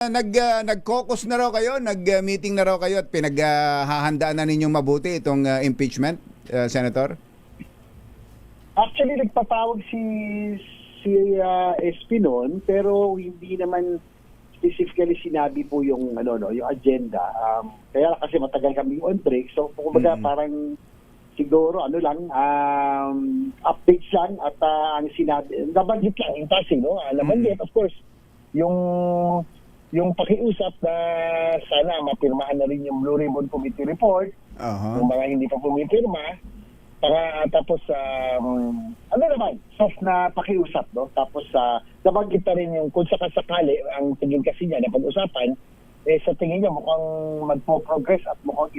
Nag-caucus na raw kayo, nag-meeting na raw kayo at pinaghahandaan na ninyong mabuti itong impeachment, Senator? Actually, nagpatawag si SP noon, pero hindi naman specifically sinabi po yung yung agenda. Kaya kasi matagal kami on break, so kumbaga parang siguro updates lang at ang sinabi, nabanggit lang in passing, no? Nabanggit, of course, yung pakiusap na sana mapirmahan na rin yung Blue Ribbon Committee report. Yung mga hindi pa pumipirma, tapos soft na pakiusap, no? Tapos nabanggit na rin yung kung sakasakali ang tingin kasi niya na pag-usapan, sa tingin niya mukhang magpo-progress at mukhang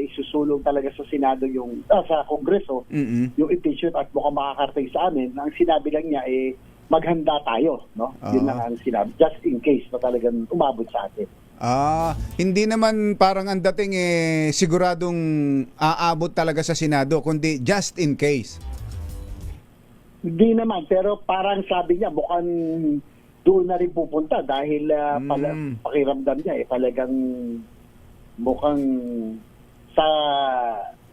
isusulong talaga sa Senado yung sa Kongreso yung impeachment at mukhang makakarating sa amin. Ang sinabi lang niya maghanda tayo, no? Yun lang ang sinabi, just in case na talagang umabot sa atin. Hindi naman parang ang dating siguradong aabot talaga sa Senado, kundi just in case. Hindi naman, pero parang sabi niya mukhang doon na rin pupunta dahil pakiramdam niya talagang mukhang sa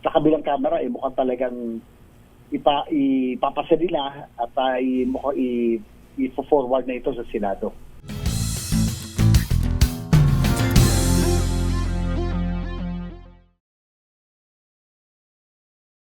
kabilang kamera mukhang talagang ipapasa nila at mukhang i-forward na ito sa Senado.